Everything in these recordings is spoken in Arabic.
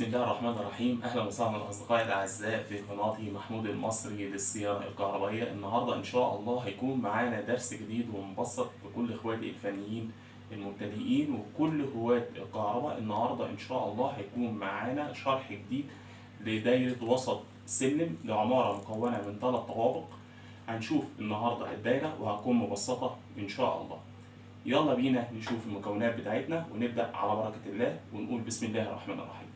الله الرحمن الرحيم. اهلا وسهلا اصدقائي الاعزاء في قناتي محمود المصري للصيانه الكهربائيه. النهارده ان شاء الله هيكون معانا درس جديد ومبسط لكل اخواتي الفنيين المبتدئين وكل هواة الكهرباء. النهارده ان شاء الله هيكون معانا شرح جديد لدايره وسط سلم لعماره مكونه من 3 طوابق. هنشوف النهارده الدايره وهتكون مبسطه ان شاء الله. يلا بينا نشوف المكونات بتاعتنا ونبدأ على بركة الله ونقول بسم الله الرحمن الرحيم.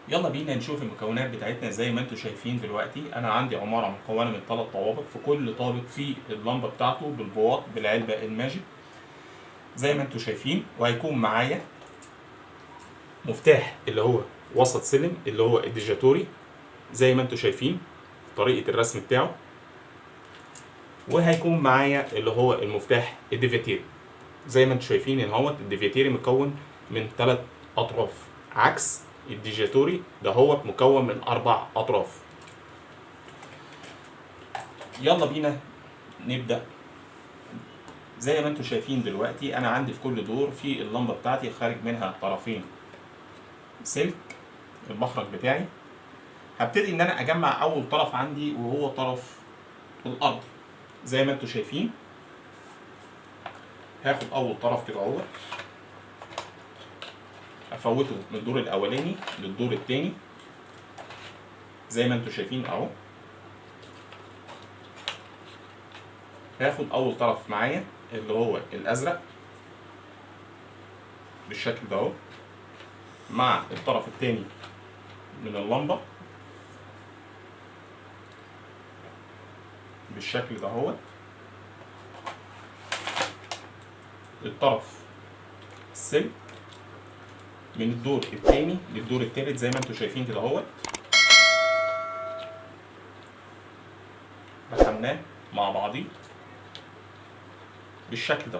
يلا بينا نشوف المكونات بتاعتنا. زي ما انتم شايفين دلوقتي انا عندي عمارة مكونة من 3 طوابق، في كل طابق فيه اللمبة بتاعته بالبواط بالعلبة الماجيك زي ما انتم شايفين. وهيكون معايا مفتاح اللي هو وسط سلم اللي هو الديجاتوري زي ما انتم شايفين طريقة الرسم بتاعه. وهيكون معايا اللي هو المفتاح الديفيتيري زي ما انتم شايفين ان هو الديفيتيري مكون من 3 اطراف، عكس الديجاتوري ده هو مكون من 4 اطراف. يلا بينا نبدا. زي ما انتم شايفين دلوقتي انا عندي في كل دور في اللمبه بتاعتي خارج منها طرفين سلك المخرج بتاعي. هبتدي ان انا اجمع اول طرف عندي وهو طرف الارض زي ما انتم شايفين. هاخد اول طرف كده اهو افوته من الدور الاولاني للدور الثاني زي ما انتم شايفين اهو. هاخد اول طرف معايا اللي هو الازرق بالشكل ده اهو مع الطرف الثاني من اللمبه بالشكل ده اهو. الطرف السلك من الدور الثاني للدور الثالث زي ما انتم شايفين كده اهو. رسمناه مع بعضيه بالشكل ده.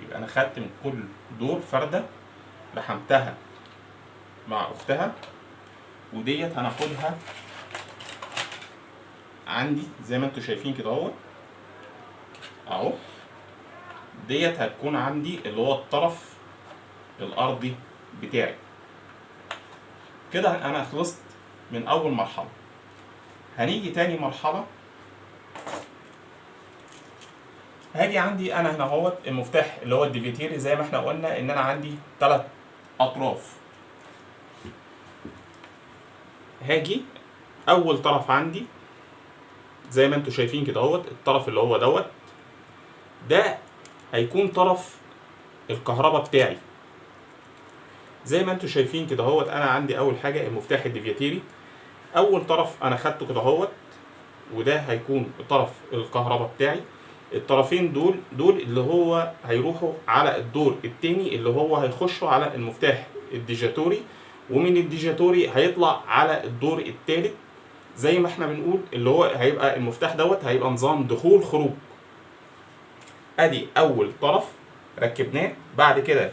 يبقى انا خدت من كل دور فرده لحمتها مع اختها، وديت هناخدها عندي زي ما انتم شايفين كده اهو. ديت هتكون عندي اللي هو الطرف الارضي بتاعي. كده انا خلصت من اول مرحله. هنيجي تاني مرحله. هاجي عندي انا هنا اهوت المفتاح اللي هو الديفيتيري زي ما احنا قلنا ان انا عندي 3 اطراف. هاجي اول طرف عندي زي ما انتم شايفين كده اهوت. الطرف اللي هو دوت ده هيكون طرف الكهرباء بتاعي زي ما انتم شايفين كده اهوت. انا عندي اول حاجه المفتاح الديفيتيري، اول طرف انا خدته كده اهوت وده هيكون طرف الكهرباء بتاعي. الطرفين دول اللي هو هيروحوا على الدور الثاني اللي هو هيخشوا على المفتاح الديجاتوري، ومن الديجاتوري هيطلع على الدور الثالث زي ما احنا بنقول اللي هو هيبقى المفتاح دوت هيبقى نظام دخول خروج. ادي اول طرف ركبناه. بعد كده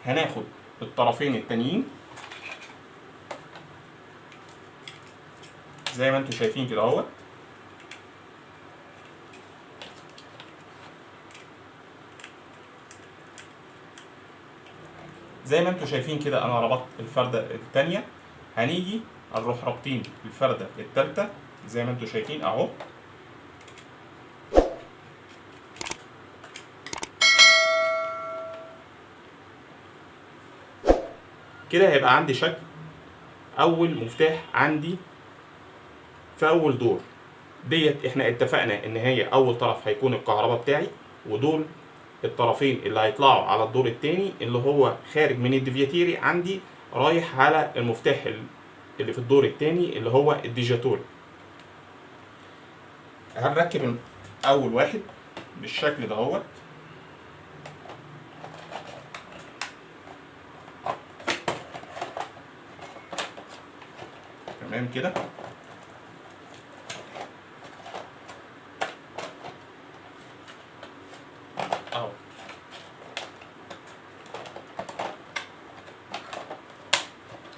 هناخد الطرفين التانيين زي ما انتم شايفين كده اهوت. زي ما انتم شايفين كده انا ربطت الفرده الثانيه. هنيجي نروح رابطين الفرده الثالثه زي ما انتم شايفين اهو. كده هيبقى عندي شكل اول مفتاح عندي في اول دور. ديت احنا اتفقنا ان هي اول طرف هيكون الكهرباء بتاعي، ودول الطرفين اللي هيطلعوا على الدور الثاني اللي هو خارج من الديفياتيري عندي رايح على المفتاح اللي في الدور الثاني اللي هو الديجاتوري. هنركب اول واحد بالشكل ده اهوت. تمام كده. اهو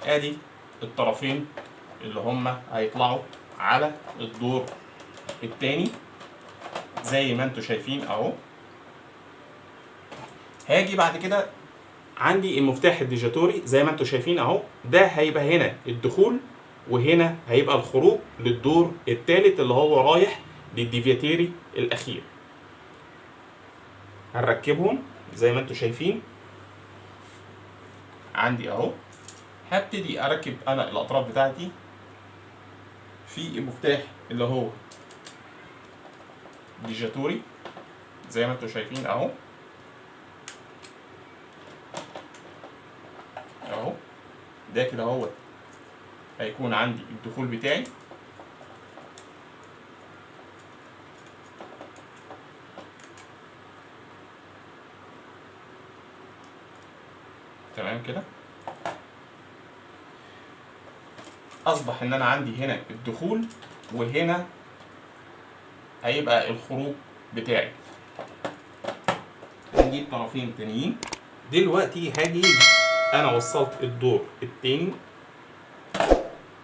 ادي الطرفين اللي هما هيطلعوا على الدور التاني زي ما انتم شايفين اهو. هاجي بعد كده عندي المفتاح الديجيتوري زي ما انتم شايفين اهو، ده هيبقى هنا الدخول وهنا هيبقى الخروج للدور الثالث اللي هو رايح للديفياتيري الاخير. هنركبهم زي ما انتم شايفين عندي اهو. هبتدي اركب انا الاطراف بتاعتي في المفتاح اللي هو ديجيتوري زي ما انتم شايفين اهو. اهو ده كده هو هيكون عندي الدخول بتاعي. تمام كده. اصبح ان انا عندي هنا الدخول وهنا هيبقى الخروج بتاعي. هنجيب طرفين تانيين دلوقتي. هاجي انا وصلت الدور التاني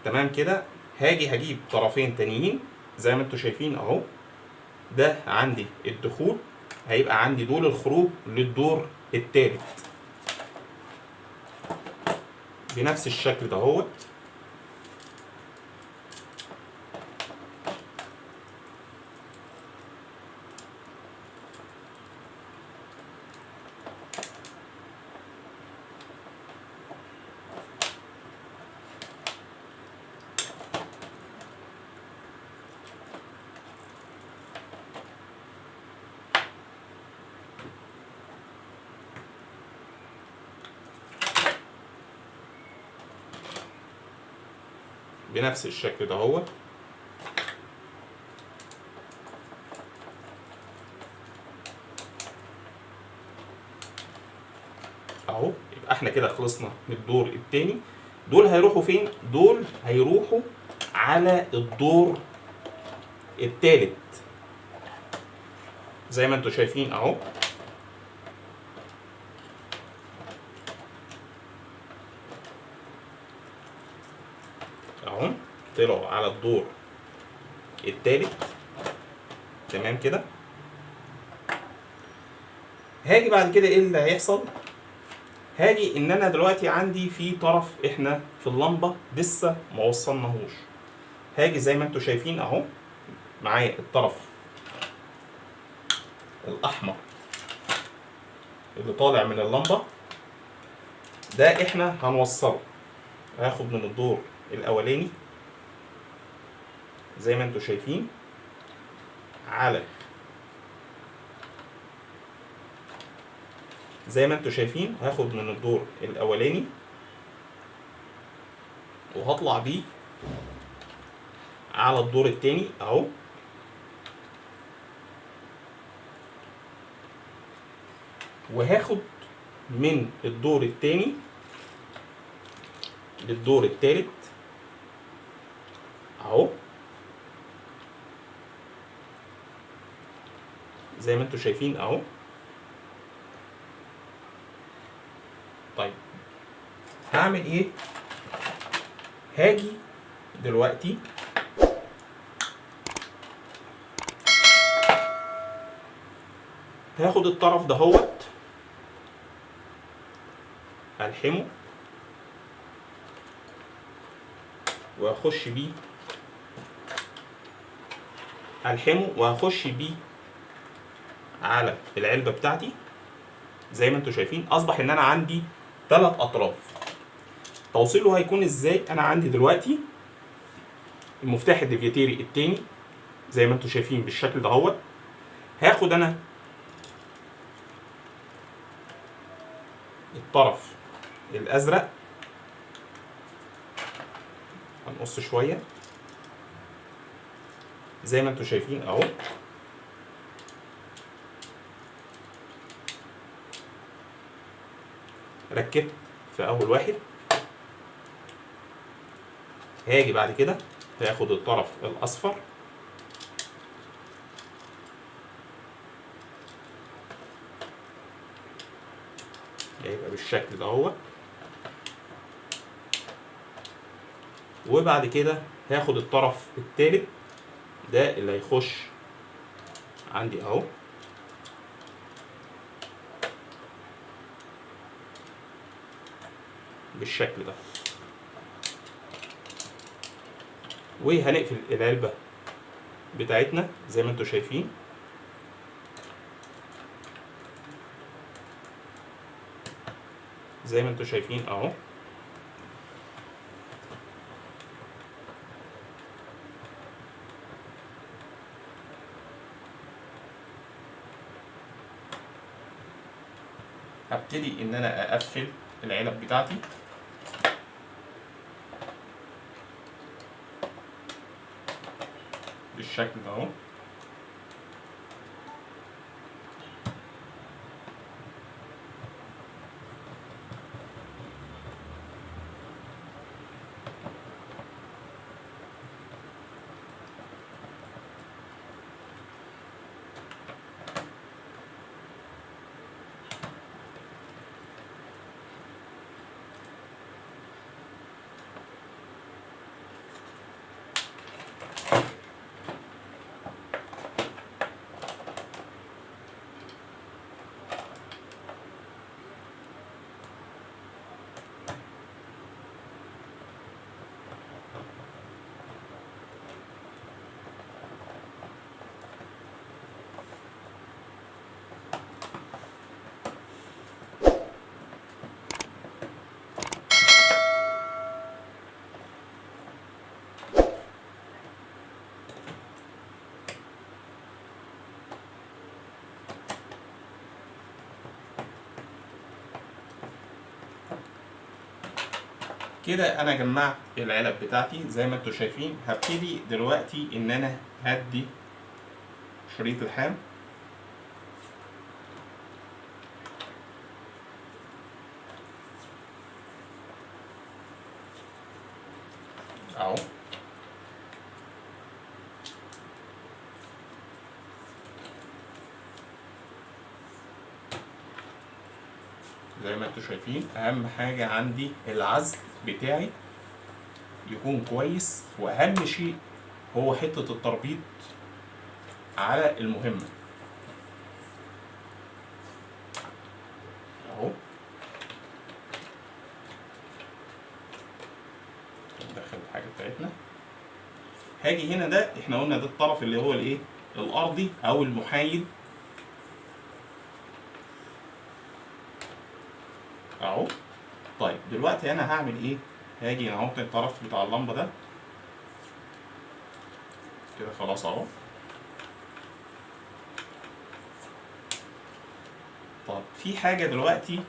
تمام كده. هاجي هجيب طرفين تانيين زي ما انتم شايفين اهو. ده عندي الدخول، هيبقى عندي دول الخروج للدور التالت بنفس الشكل دهوت. بنفس الشكل دهوت. اهو يبقى احنا كده خلصنا من الدور التاني. دول هيروحوا فين؟ دول هيروحوا على الدور التالت زي ما انتم شايفين اهو. اهو طلعوا على الدور التالت تمام كده. هاجي بعد كده ايه اللي هيحصل؟ هاجي ان انا دلوقتي عندي في طرف احنا في اللمبه لسه ما وصلناهوش. هاجي زي ما انتم شايفين اهو معايا الطرف الاحمر اللي طالع من اللمبه ده احنا هنوصله. هاخد من الدور الاولاني زي ما انتم شايفين على زي ما انتم شايفين. هاخد من الدور الاولاني وهطلع بيه على الدور التاني اهو. وهاخد من الدور التاني للدور التالت اهو زي ما انتم شايفين اهو. طيب هعمل ايه؟ هاجي دلوقتي هاخد الطرف دهوت الحمه واخش بيه الحمه وهخش بيه على العلبه بتاعتي زي ما انتم شايفين. اصبح ان انا عندي 3 اطراف. توصيله هيكون ازاي؟ انا عندي دلوقتي المفتاح الديفياتيري التاني زي ما انتم شايفين بالشكل دهوت. هاخد انا الطرف الازرق، هنقص شويه زي ما انتم شايفين اهو. ركبت في اول واحد. هاجي بعد كده هاخد الطرف الاصفر هيبقى بالشكل دهوت. وبعد كده هاخد الطرف التالت ده اللي هيخش عندي اهو. بالشكل ده. وهنقفل العلبة بتاعتنا زي ما انتوا شايفين. زي ما انتوا شايفين اهو. هبتدي ان انا اقفل العلب بتاعتي بالشكل ده اهو. كده انا جمعت العلب بتاعتي زي ما انتوا شايفين. هبتدي دلوقتي ان انا هدي شريط الحام اهو. زي ما انتوا شايفين اهم حاجة عندي العزل بتاعي يكون كويس، واهم شيء هو حتة التربيط على المهمة اهو. ندخل الحاجة بتاعتنا. هاجي هنا، ده احنا قلنا ده الطرف اللي هو الايه الارضي او المحايد اهو. طيب دلوقتي انا هعمل ايه؟ هاجي احط الطرف بتاع اللمبه ده كده خلاص اهو. طب في حاجه دلوقتي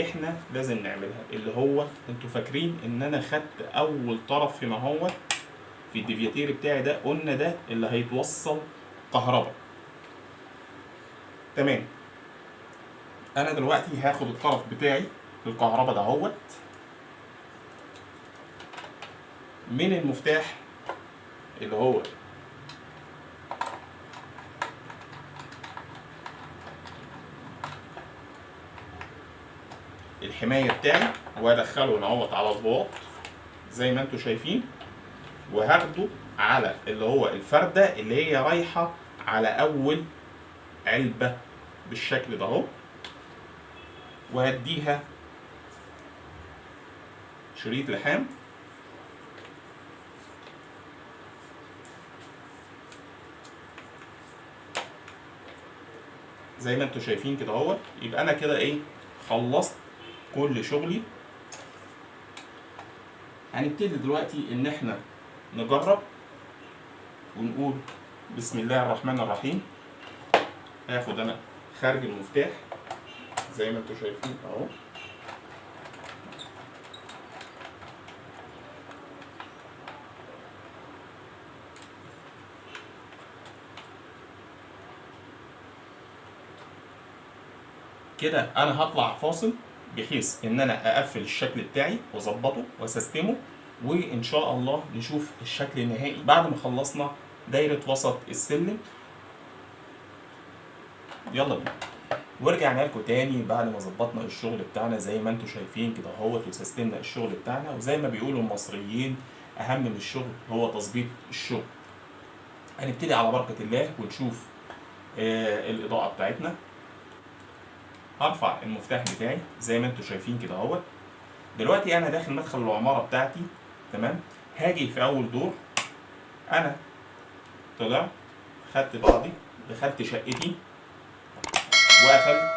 احنا لازم نعملها، اللي هو انتوا فاكرين ان انا خدت اول طرف هنا هو في الديفياتير بتاعي ده، قلنا ده اللي هيتوصل كهرباء. تمام. انا دلوقتي هاخد الطرف بتاعي الكهرباء دهوت من المفتاح اللي هو الحمايه بتاعي، وادخله نعوض على البواط زي ما انتوا شايفين، وهاخده على اللي هو الفرده اللي هي رايحه على اول علبه بالشكل ده اهو، وهديها شريط لحام زي ما انتوا شايفين كده اهو. يبقى انا كده ايه خلصت كل شغلي. هنبتدي دلوقتي ان احنا نجرب ونقول بسم الله الرحمن الرحيم. هاخد انا خارج المفتاح زي ما انتوا شايفين اهو، كده انا هطلع فاصل بحيث ان انا اقفل الشكل بتاعي واظبطه واسستمه، وان شاء الله نشوف الشكل النهائي بعد ما خلصنا دايره وسط السلم. يلا بينا. ورجعنا لكم تاني بعد ما ظبطنا الشغل بتاعنا زي ما انتم شايفين كده اهوت، وسستمنا الشغل بتاعنا. وزي ما بيقولوا المصريين اهم من الشغل هو تظبيط الشغل. هنبتدي على بركه الله ونشوف الاضاءه بتاعتنا. هرفع المفتاح بتاعي زي ما انتم شايفين كده اهوت، دلوقتي انا داخل مدخل العماره بتاعتي، تمام. هاجي في اول دور، انا طلعت خدت بعضي دخلت شقتي وقفلت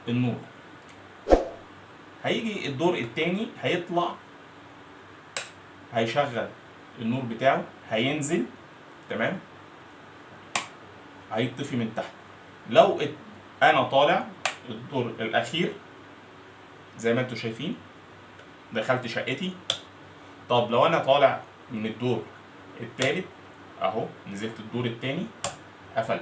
النور. هيجي الدور التاني هيطلع هيشغل النور بتاعه، هينزل، تمام، هيطفي من تحت. لو انا طالع الدور الاخير زي ما انتوا شايفين دخلت شقتي. طب لو انا طالع من الدور التالت اهو نزلت الدور التاني قفلت.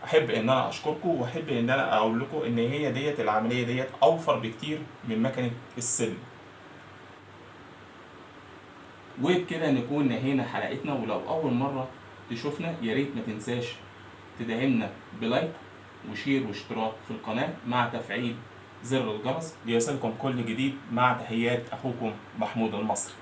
احب ان انا اشكركم، واحب ان انا اقول لكم ان هي ديت العمليه ديت اوفر بكتير من مكنه السلم. وبكده نكون نهينا حلقتنا. ولو اول مره تشوفنا يا ريت ما تنساش تدعمنا بلايك وشير واشتراك في القناه مع تفعيل زر الجرس ليصلكم كل جديد. مع تحيات اخوكم محمود المصري.